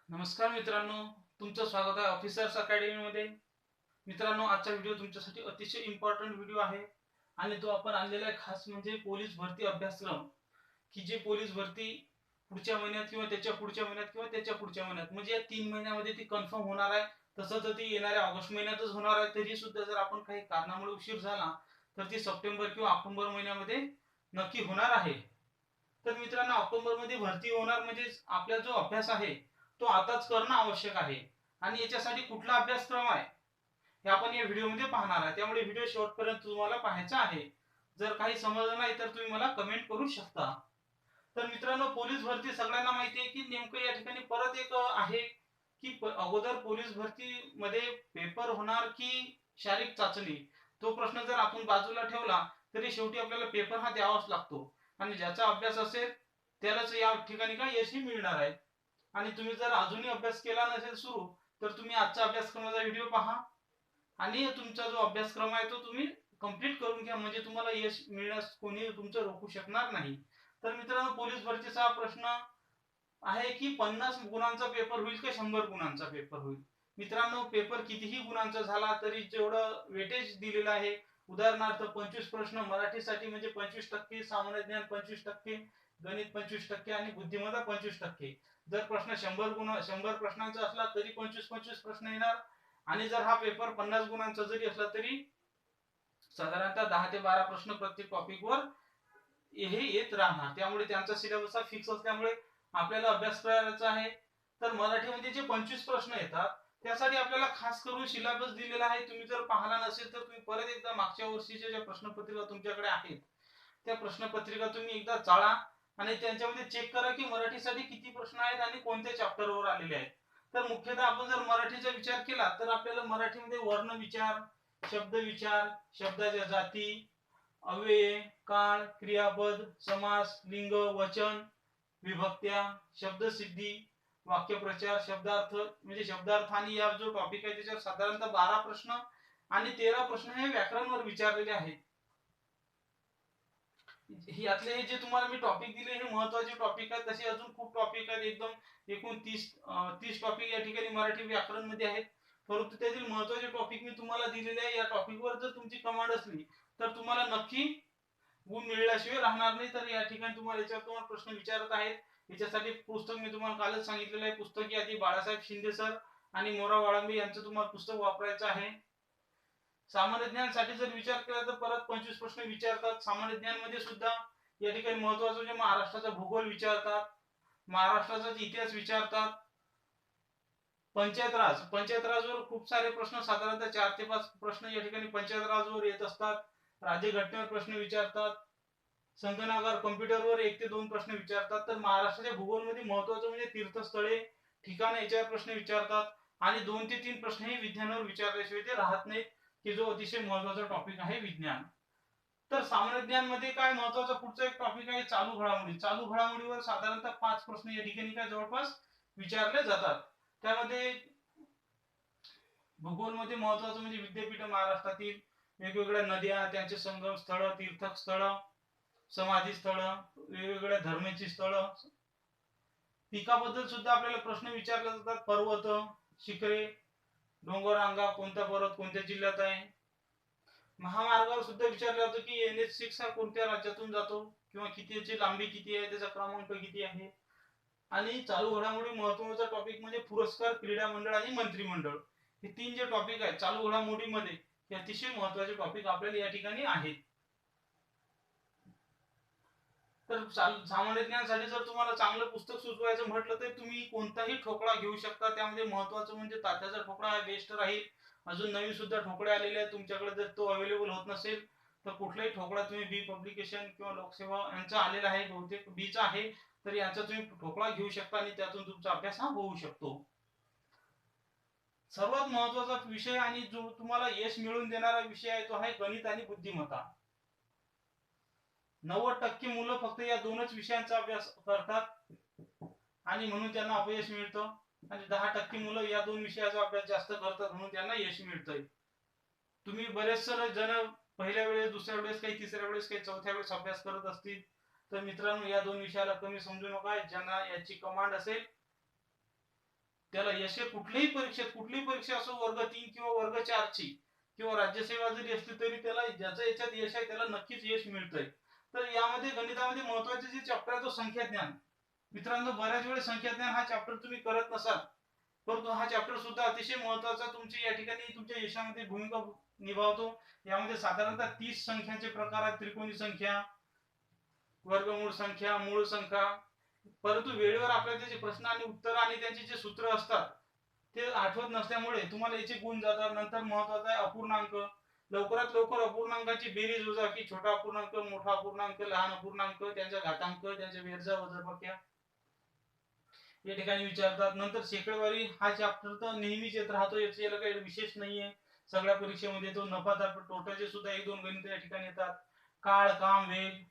नमस्कार मित्रांनो, तुमचं स्वागत आहे ऑफिसर्स अकॅडमी मध्ये. मित्रांनो, आजचा व्हिडिओ तुमच्यासाठी अतिशय इम्पॉर्टंट व्हिडिओ आहे आणि तो आपण आणलेला आहे खास म्हणजे पोलीस भरती अभ्यासक्रम. की जे पोलीस भरती पुढच्या महिन्यात किंवा त्याच्या पुढच्या महिन्यात किंवा त्याच्या पुढच्या महिन्यात म्हणजे या 3 महिन्यामध्ये ती कन्फर्म होणार आहे. तसं तर ती येणाऱ्या ऑगस्ट महिन्यातच होणार आहे. तरी सुद्धा जर आपण काही कारणामुळे उशीर झाला तर ती सप्टेंबर किंवा ऑक्टोबर महिन्यामध्ये नक्की होणार आहे. तर मित्रांनो, ऑक्टोबर मध्ये भरती होणार म्हणजे आपला जो अभ्यास आहे तो आताच करणं आवश्यक आहे. आणि याच्यासाठी कुठला अभ्यासक्रम आहे हे आपण या व्हिडिओमध्ये पाहणार आहे. त्यामुळे व्हिडिओ शेवटपर्यंत तुम्हाला पाहायचा आहे. जर काही समजलं नाही तर तुम्ही मला कमेंट करू शकता. तर मित्रांनो, पोलीस भरती सगळ्यांना माहिती आहे की नेमकं या ठिकाणी परत एक आहे की अगोदर पोलीस भरती मध्ये पेपर होणार की शारीरिक चाचणी. तो प्रश्न जर आपण बाजूला ठेवला तरी शेवटी आपल्याला पेपर हा द्यावाच लागतो. आणि ज्याचा अभ्यास असेल त्यालाच या ठिकाणी काय यशही मिळणार आहे. आणि तुम्ही जर अजूनही अभ्यास केला नसेल सुरू तर तुम्ही आजचा अभ्यासक्रमाचा व्हिडिओ पहा आणि तुमचा जो अभ्यासक्रम आहे तो तुम्ही कंप्लीट करून घ्या. म्हणजे तुम्हाला यश मिळण्यास कोणी तुमचं रोखू शकणार नाही. तर मित्रांनो, पोलीस भरतीचा प्रश्न आहे की 50 गुणांचा पेपर होईल का 100 गुणांचा पेपर होईल. मित्रांनो, पेपर कितीही गुणांचा झाला तरी जेवढं वेटेज दिलेलं आहे, उदाहरणार्थ 25 प्रश्न मराठीसाठी म्हणजे 25%, सामान्य ज्ञान 25%, गणित 25% आणि बुद्धिमत्ता 25%. जर प्रश्न 100 प्रश्नांचा असला तरी 25-25 प्रश्न येणार. आणि जर हा पेपर 50 गुणांचा जरी असला तरी साधारणतः 10 ते 12 प्रश्न प्रत्येक टॉपिकवर हे येत राहणार. त्यामुळे त्यांचा सिलेबस हा फिक्स असल्यामुळे आपल्याला अभ्यास करायचा आहे. तर मराठीमध्ये जे 25 प्रश्न येतात त्यासाठी आपल्याला खास करून सिलेबस दिलेला आहे. तुम्ही जर पाहिला नसेल तर तुम्ही परत एकदा मागच्या वर्षीच्या ज्या प्रश्नपत्रिका तुमच्याकडे आहेत त्या प्रश्नपत्रिका तुम्ही एकदा चाळा आणि त्यांच्यामध्ये चेक करा की मराठीसाठी किती प्रश्न आहेत आणि कोणत्या चॅप्टरवर आलेले आहेत. तर मुख्यतः आपण जर मराठीचा विचार केला तर आपल्याला मराठीमध्ये वर्ण विचार, शब्द विचार, शब्दाच्या जाती, अव्यये, काळ, क्रियापद, समास, लिंग, वचन, विभक्त्या, शब्दसिद्धी, वाक्यप्रचार, शब्दार्थ म्हणजे शब्दार्थ आणि या जो टॉपिक आहे त्याच्यावर साधारणतः 12 प्रश्न आणि 13 प्रश्न हे व्याकरणवर विचारलेले आहेत. यातले हे जे तुम्हाला मी टॉपिक दिले हे महत्वाचे टॉपिक आहेत. तसे अजून खूप टॉपिक आहेत. एकदम एकूण 30 टॉपिक या ठिकाणी मराठी व्याकरण मध्ये आहेत. परंतु त्यातील महत्वाचे टॉपिक मी तुम्हाला दिलेले आहे. या टॉपिकवर जर तुमची कमांड असली तर तुम्हाला नक्की गुण मिळल्याशिवाय राहणार नाही. तर या ठिकाणी तुम्हाला याच्यावर तुम्हाला प्रश्न विचारत आहेत. याच्यासाठी पुस्तक मी तुम्हाला कालच सांगितलेलं आहे. पुस्तक यादी बाळासाहेब शिंदे सर आणि मोरा वाळंबे यांचं तुम्हाला पुस्तक वापरायचं आहे. सामान्य ज्ञान साठी जर विचार केला तर परत 25 प्रश्न विचारतात. सामान्य ज्ञान मध्ये सुद्धा या ठिकाणी महत्वाचं म्हणजे महाराष्ट्राचा भूगोल विचारतात, महाराष्ट्राचा इतिहास विचारतात, पंचायत राजवर खूप सारे प्रश्न साधारणतः 4 ते 5 प्रश्न या ठिकाणी पंचायत राजवर येत असतात. राज्यघटनेवर प्रश्न विचारतात. संगणकावर कम्प्युटरवर 1 ते 2 प्रश्न विचारतात. तर महाराष्ट्राच्या भूगोलमध्ये महत्वाचं म्हणजे तीर्थस्थळे, ठिकाण याच्यावर प्रश्न विचारतात. आणि 2 ते 3 प्रश्न हे विज्ञानावर विचारल्याशिवाय ते राहत नाहीत, की जो अतिशय महत्वाचा टॉपिक आहे विज्ञान. तर सामान्य ज्ञान मध्ये काय महत्वाचा पुढचा एक टॉपिक आहे चालू घडामोडी. चालू घडामोडीवर साधारणतः 5 प्रश्न या ठिकाणी काय जवळपास विचारले जातात. त्यामध्ये भूगोल मध्ये महत्वाचं म्हणजे विद्यापीठ महाराष्ट्रातील, वेगवेगळ्या नद्या, त्यांचे संगम स्थळ, तीर्थस्थळ, समाधी स्थळ, वेगवेगळ्या धर्माची स्थळ, पिकाबद्दल सुद्धा आपल्याला प्रश्न विचारले जातात. पर्वत, शिखरे, डोंगररांगा, कोणता पर्वत कोणत्या जिल्ह्यात आहे. महामार्गावर सुद्धा विचारलं जातं की NH6 हा कोणत्या राज्यातून जातो किंवा कितीची लांबी किती आहे, त्याचा क्रमांक किती आहे. आणि चालू घडामोडी महत्वाचा टॉपिक म्हणजे पुरस्कार, क्रीडा मंडळ आणि मंत्रिमंडळ. हे 3 जे टॉपिक आहेत चालू घडामोडीमध्ये हे अतिशय महत्वाचे टॉपिक आपल्याला या ठिकाणी आहेत. तर सामान्य ज्ञानासाठी जर तुम्हाला चांगलं पुस्तक सुचवायचं म्हटलं तर तुम्ही कोणताही ठोकळा घेऊ शकता. त्यामध्ये महत्वाचं म्हणजे तात्याचा ठोकळा हा बेस्ट राहील. अजून नवीन सुद्धा ठोकळे आलेले आहेत. तुमच्याकडे जर तो अवेलेबल होत नसेल तर कुठलाही ठोकळा तुम्ही बी पब्लिकेशन किंवा लोकसेवा यांचा आलेला आहे, बहुतेक बीचा आहे, तर याचा तुम्ही ठोकळा घेऊ शकता आणि त्यातून तुमचा अभ्यास हा होऊ शकतो. सर्वात महत्वाचा विषय आणि जो तुम्हाला यश मिळवून देणारा विषय आहे तो आहे गणित आणि बुद्धिमत्ता. 90% मुलं फक्त या दोनच विषयांचा अभ्यास करतात आणि म्हणून त्यांना अपयश मिळतं. आणि 10% मुलं या दोन विषयाचा अभ्यास जास्त करतात म्हणून त्यांना यश मिळतंय. तुम्ही बरेच जण पहिल्या वेळेस, दुसऱ्या वेळेस, काही तिसऱ्या वेळेस, काही चौथ्या वेळेस अभ्यास करत असतील. तर मित्रांनो, या दोन विषयाला कमी समजू नका. ज्यांना याची कमांड असेल त्याला यश कुठल्याही परीक्षा असो, वर्ग 3 किंवा वर्ग 4 ची किंवा राज्यसेवा जरी असली तरी त्याला ज्याचं याच्यात यश आहे त्याला नक्कीच यश मिळतंय. तर यामध्ये गणितामध्ये महत्वाचे जे चॅप्टर आहे तो संख्या ज्ञान. मित्रांनो, बऱ्याच वेळेस संख्या ज्ञान हा चॅप्टर तुम्ही करत नसाल, परंतु हा चॅप्टर सुद्धा अतिशय महत्वाचा तुमची या ठिकाणी तुमच्या यशामध्ये भूमिका निभावतो. यामध्ये साधारणतः 30 संख्यांचे प्रकार आहेत. त्रिकोणी संख्या, वर्गमूळ संख्या, मूळ संख्या. परंतु वेळेवर आपल्याला त्याचे प्रश्न आणि उत्तर आणि त्यांचे जे सूत्र असतात ते आठवत नसल्यामुळे तुम्हाला याचे गुण जातात. नंतर महत्वाचा आहे अपूर्णांक. लवकरात लवकर अपूर्णांकाची बेरीज वजा की छोटा अपूर्णांक, मोठा अपूर्णांक, लहान अपूर्णांक, त्यांचा घातांक, त्यांच्या बेरजा वजाबाक्या या ठिकाणी विचारतात. नंतर शेकडेवारी हा चॅप्टर तर नेहमीच येत राहतो, याला काही विशेष नाहीये. सगळ्या परीक्षेमध्ये तो नफा तोट्याचे सुद्धा 1-2 गणित या ठिकाणी येतात. काळ, काम, वेग,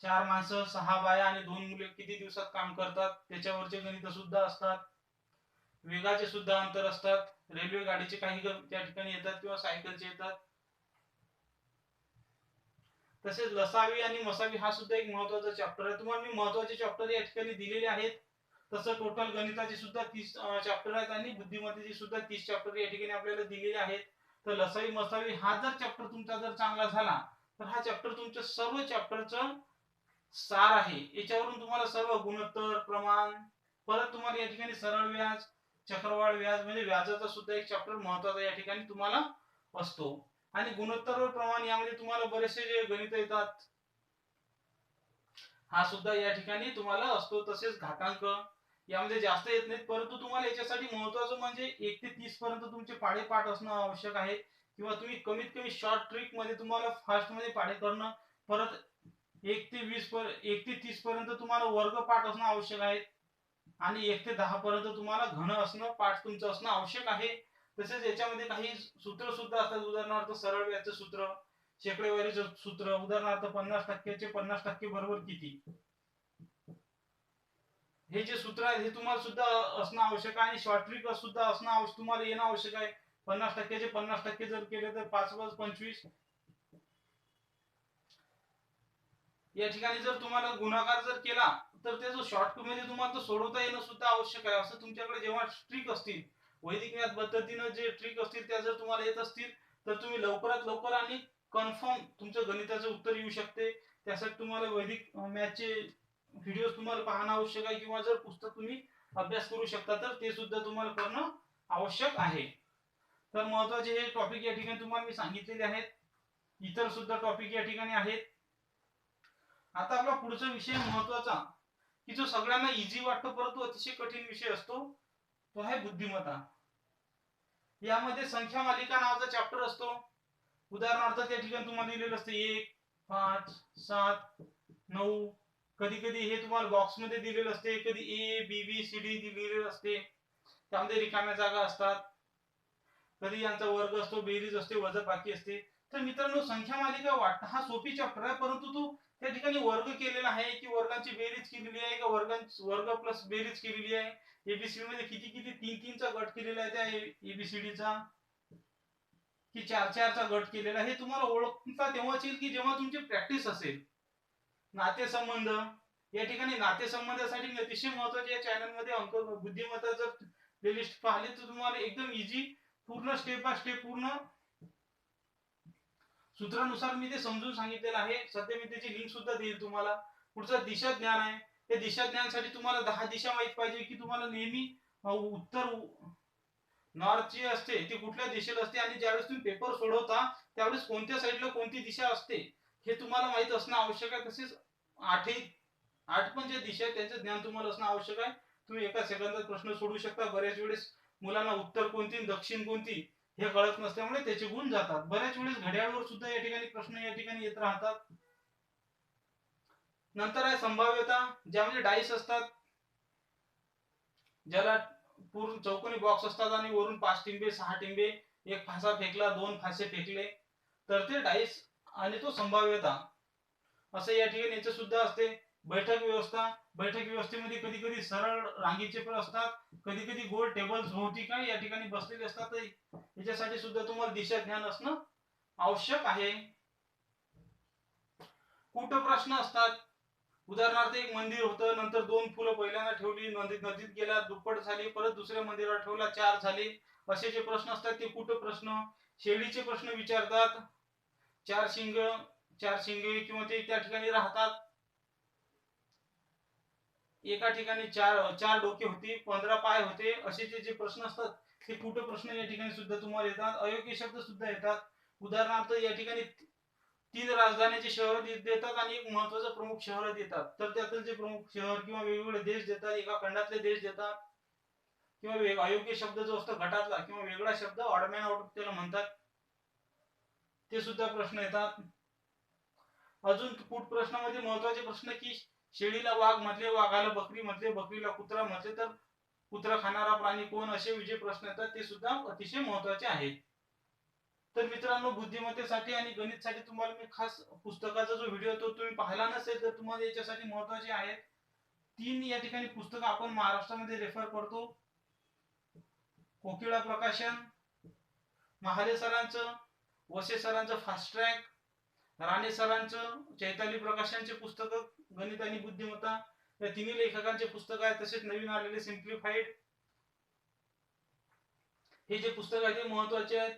4 माणसं, 6 बाया आणि 2 मुले किती दिवसात काम करतात त्याच्यावरचे गणित सुद्धा असतात. वेगाचे सुद्धा अंतर असतात. रेल्वे गाडीचे काही त्या ठिकाणी येतात किंवा सायकलचे येतात. तसेच लसावी आणि मसावी हा सुद्धा एक महत्वाचा चॅप्टर आहे. तुम्हाला मी महत्वाचे चॅप्टर या ठिकाणी दिलेले आहेत. तसं टोटल गणिताचे सुद्धा 30 चॅप्टर आहेत आणि बुद्धिमत्तेचे सुद्धा 30 चॅप्टर या ठिकाणी आपल्याला दिलेले आहेत. तर लसावी मसावी हा जर चॅप्टर तुमचा जर चांगला झाला तर हा चॅप्टर तुमच्या सर्व चॅप्टरचं सार आहे. याच्यावरून तुम्हाला सर्व गुणोत्तर, प्रमाण, परत तुम्हाला या ठिकाणी सरळ व्याज, चक्रवाढ व्याज म्हणजे व्याजाचा सुद्धा एक चॅप्टर महत्वाचा या ठिकाणी तुम्हाला असतो. आणि गुणोत्तर व प्रमाण यामध्ये तुम्हाला बरेचसे जे गणित येतात हा सुद्धा या ठिकाणी तुम्हाला असतो. तसेच घातांक यामध्ये जास्त येत नाहीत, परंतु तुम्हाला याच्यासाठी महत्वाचं म्हणजे 1 ते 30 पर्यंत तुमचे पाढे असणं आवश्यक आहे. किंवा तुम्ही कमीत कमी शॉर्ट ट्रिक मध्ये तुम्हाला फास्ट मध्ये पाढे करणं, परत 1 ते 30 पर्यंत तुम्हाला वर्ग पाठ असणं आवश्यक आहे. आणि 1 ते 10 पर्यंत तुम्हाला घन असणं पाठ तुमचं असणं आवश्यक आहे. तसेच याच्यामध्ये काही सूत्र सुद्धा असतात. उदाहरणार्थ सरळ व्याजचं सूत्र, शेकडेवारीचं सूत्र, उदाहरणार्थ 50% 50% बरोबर किती, हे जे सूत्र आहे हे तुम्हाला सुद्धा असणं आवश्यक आहे. आणि शॉर्ट ट्रिक सुद्धा असणं तुम्हाला येणं आवश्यक आहे. 50% 50% जर केले तर 5 + 25. या ठिकाणी जर तुम्हाला गुणाकार जर केला तर त्याचं शॉर्ट मध्ये तुम्हाला सोडवता येणं सुद्धा आवश्यक आहे. असं तुमच्याकडे जेव्हा ट्रिक असतील, वैदिक गणित पद्धतीने जे ट्रिक असतील त्या जर तुम्हाला येत असतील तर तुम्ही लवकरात लवकर आणि कन्फर्म तुमचं गणिताचं उत्तर येऊ शकते. त्यासाठी तुम्हाला वैदिक मॅथचे व्हिडिओ तुम्हाला पाहणं आवश्यक आहे, किंवा जर पुस्तक तुम्ही अभ्यास करू शकता तर ते सुद्धा तुम्हाला करणं आवश्यक आहे. तर महत्वाचे हे टॉपिक या ठिकाणी तुम्हाला मी सांगितलेले आहेत. इतर सुद्धा टॉपिक या ठिकाणी आहेत. आता आपला पुढचा विषय महत्वाचा की जो सगळ्यांना इझी वाटतो परंतु अतिशय कठीण विषय असतो तो आहे बुद्धिमत्ता. यामध्ये संख्या मालिका नावाचा चॅप्टर असतो. उदाहरणार्थ त्या ठिकाणी तुम्हाला दिलेलं असतं 1, 5, 7, 9. कधी कधी हे तुम्हाला बॉक्स मध्ये दिलेलं असते, कधी ABBCD दिलेलं असते, त्यामध्ये रिकाम्या जागा असतात. कधी यांचा वर्ग असतो, बेरीज असते, वजाबाकी असते. तर मित्रांनो, संख्या मालिका वाटणं हा सोपी चॅप्टर आहे, परंतु तो त्या ठिकाणी वर्ग केलेला आहे की वर्गांची बेरीज केलेली आहे का वर्ग प्लस बेरीज केलेली आहे. एबीसीडी मध्ये किती किती 3-3 चा गट केलेला आहे त्या एबीसीडीचा, की 4-4 चा गट केलेला आहे. हे तुम्हाला ओळखता तेव्हाच येईल की जेव्हा तुमची प्रॅक्टिस असेल. नातेसंबंध या ठिकाणी नातेसंबंधासाठी अतिशय महत्वाचे या चॅनल मध्ये अंक बुद्धिमत्ता जर प्लेलिस्ट पाहिली तर तुम्हाला एकदम इझी पूर्ण स्टेप बाय स्टेप पूर्ण सूत्रानुसार मी ते समजून सांगितलेलं आहे. सध्या मी त्याची लिंक सुद्धा देईल तुम्हाला. पुढचा दिशा ज्ञान आहे. त्या दिशा ज्ञानासाठी तुम्हाला 10 दिशा माहित पाहिजे की तुम्हाला नेहमी उत्तर नॉर्थ जी असते ती कुठल्या दिशेला असते आणि ज्यावेळेस तुम्ही पेपर सोडवता त्यावेळेस कोणत्या साईडला कोणती दिशा असते हे तुम्हाला माहित असणं आवश्यक आहे. तसेच 8 पण ज्या दिशा आहेत त्यांचं ज्ञान तुम्हाला असणं आवश्यक आहे. तुम्ही एका सेकंदात प्रश्न सोडू शकता. बऱ्याच वेळेस मुलांना उत्तर कोणती दक्षिण कोणती हे कळत नसल्यामुळे त्याचे गुण जातात. बऱ्याच वेळेस घड्याळावर सुद्धा या ठिकाणी प्रश्न या ठिकाणी येत राहतात. नंतर आहे संभाव्यता, ज्यामध्ये डाईस असतात, ज्याला पूर्ण चौकोनी बॉक्स असतात आणि वरून 5 टिंबे 6 टिंबे, एक फासा फेकला 2 फासे फेकले तर ते डाईस आणि तो संभाव्यता असं या ठिकाणी याचं सुद्धा असते. बैठक व्यवस्था, बैठक व्यवस्थेमध्ये कधी कधी सरळ रांगेचे पण असतात, कधी कधी गोल टेबल्स भोवती काय या ठिकाणी बसलेले असतात. याच्यासाठी सुद्धा तुम्हाला दिशा ज्ञान असणं आवश्यक आहे. कूट प्रश्न असतात. उदाहरणार्थ एक मंदिर होतं, नंतर 2 फुलं पहिल्यांदा ठेवली, नदीत गेला, दुप्पट झाली, परत दुसऱ्या मंदिरावर ठेवला, 4 झाले. असे जे प्रश्न असतात ते कुट प्रश्न. शेळीचे प्रश्न विचारतात. 4 शिंगे किंवा ते त्या ठिकाणी राहतात. एका ठिकाणी 4 डोके होती, 15 पाय होते. असे जे प्रश्न असतात ते कुट प्रश्न या ठिकाणी सुद्धा तुम्हाला येतात. अयोग्य शब्द सुद्धा येतात. उदाहरणार्थ या ठिकाणी 3 राजधानीचे शहर देतात आणि एक महत्वाचं प्रमुख शहर देतात. तर त्यातील जे प्रमुख शहर किंवा वेगवेगळे देश देतात, एका खंडातले देश देतात, किंवा अयोग्य शब्द जो असतो गटातला किंवा वेगळा शब्द ऑड मॅन आउट त्याला म्हणतात, ते सुद्धा प्रश्न येतात. अजून कुट प्रश्नामध्ये महत्वाचे प्रश्न की शेळीला वाघ म्हटले, वाघाला बकरी म्हटले, बकरीला कुत्रा म्हटले, तर कुत्रा खाणारा प्राणी कोण, असे जे प्रश्न येतात ते सुद्धा अतिशय महत्वाचे आहेत. तर मित्रांनो, बुद्धिमत्तेसाठी आणि गणितासाठी तुम्हाला मी खास पुस्तकाचा जो व्हिडिओ तो तुम्ही पाहिला नसेल तर तुम्हाला याच्यासाठी महत्वाचे आहेत. 3 या ठिकाणी पुस्तकं आपण महाराष्ट्रामध्ये रेफर करतो. कोकिळा प्रकाशन, महाले सरांचं, वसे सरांचं फास्ट ट्रॅक, राणे सरांचं चैताली प्रकाशनचे पुस्तक गणित आणि बुद्धिमत्ता, या तिन्ही लेखकांचे पुस्तक आहे. तसेच नवीन आलेले सिम्प्लिफाईड, हे जे पुस्तक आहे ते महत्वाचे आहेत.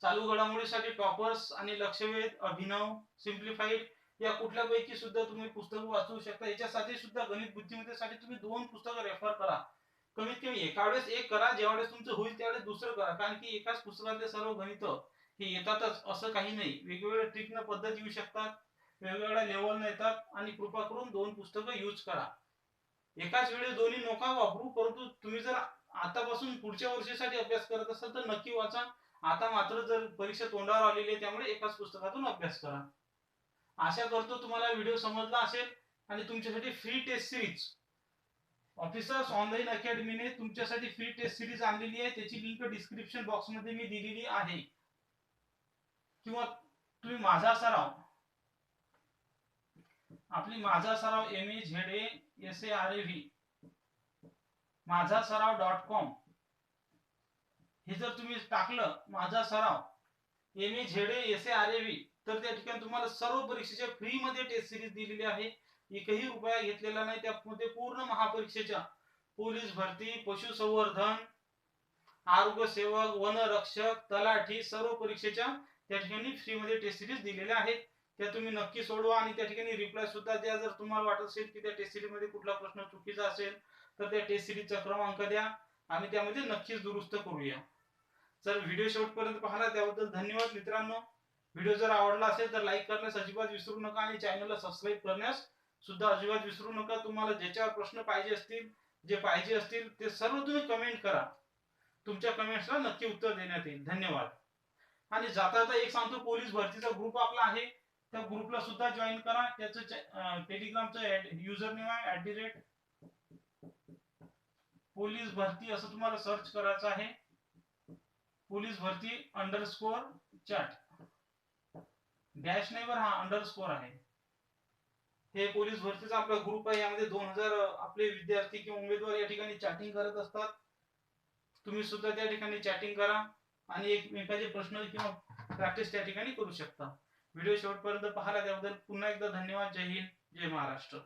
चालू घडामोडीसाठी टॉपर्स आणि लक्षवेध, अभिनव, सिम्प्लिफाईड या कुठल्यापैकी सुद्धा तुम्ही पुस्तक वाचू शकता. याच्यासाठी सुद्धा गणित बुद्धिमत्तेसाठी तुम्ही 2 पुस्तकं रेफर करा. कमीत कमी एका वेळेस एक करा, जेव्हा वेळेस तुमचं होईल त्यावेळेस दुसरं करा. कारण की एकाच पुस्तकातले सर्व गणित हे येतातच असं काही नाही. वेगवेगळ्या ट्रिकनं पद्धत येऊ शकतात, वेगवेगळ्या लेवलनं येतात आणि कृपा करून 2 पुस्तकं यूज करा. एकाच वेळेस दोन्ही नका वापरू, परंतु तुम्ही जर आतापासून पुढच्या वर्षीसाठी अभ्यास करत असाल तर नक्की वाचा. आता मात्र जर परीक्षा तोंडावर आलेली आहे त्यामुळे एकाच पुस्तकातून अभ्यास करा. आशा करतो तुम्हाला व्हिडिओ समजला असेल आणि तुमच्यासाठी free test series officers online अकॅडमीने तुमच्यासाठी फ्री टेस्ट सिरीज आणलेली आहे. त्याची लिंक डिस्क्रिप्शन बॉक्स मध्ये मी दिलेली आहे. किंवा तुम्ही माझा सराव, आपली माझा सराव MAZASARAV माझा सराव.com हे जर तुम्ही टाकलं माझा सराव MAZASARAV तर त्या ठिकाणी तुम्हाला सर्व परीक्षेच्या फ्री मध्ये टेस्ट सिरीज दिलेली आहे. एकही रुपया घेतलेला नाही. त्यामध्ये पूर्ण महापरीक्षेच्या पोलीस भरती, पशुसंवर्धन, आरोग्य सेवक, वनरक्षक, तलाठी सर्व परीक्षेच्या त्या ठिकाणी फ्री मध्ये टेस्ट सिरीज दिलेल्या आहेत. त्या तुम्ही नक्की सोडवा आणि त्या ठिकाणी रिप्लाय सुद्धा द्या. जर तुम्हाला वाटत असेल की त्या टेस्ट सिरीज मध्ये कुठला प्रश्न चुकीचा असेल तर त्या टेस्ट सिरीजचा क्रमांक द्या आणि त्यामध्ये नक्कीच दुरुस्त करूया. जर व्हिडिओ शेवटपर्यंत पाहिला त्याबद्दल धन्यवाद मित्रांनो. व्हिडिओ जर आवडला असेल तर लाईक करण्यास अजिबात विसरू नका आणि चॅनलला सबस्क्राईब करण्यास सुद्धा अजिबात विसरू नका. तुम्हाला ज्याच्यावर प्रश्न पाहिजे असतील, जे पाहिजे असतील ते सर्व तुम्ही कमेंट करा. तुमच्या कमेंट्सला नक्की उत्तर देण्यात येईल. धन्यवाद. आणि जाता एक सांगतो, पोलीस भरतीचा ग्रुप आपला आहे, त्या ग्रुपला सुद्धा जॉईन करा. त्याचं टेलिग्रामचं युजर नेम आहे @पोलीस भरती असं तुम्हाला सर्च करायचं आहे. पोलीस भरती _चॅट डॅश नाही वर, हा अंडरस्कोर आहे. हे पोलीस भरतीचा आपला ग्रुप आहे. यामध्ये 2000 आपले विद्यार्थी किंवा उमेदवार या ठिकाणी चॅटिंग करत असतात. तुम्ही सुद्धा त्या ठिकाणी चॅटिंग करा आणि एकमेकांचे प्रश्न किंवा प्रॅक्टिस त्या ठिकाणी करू शकता. व्हिडिओ शेवटपर्यंत पाहिला त्याबद्दल पुन्हा एकदा धन्यवाद. जय हिंद, जय महाराष्ट्र.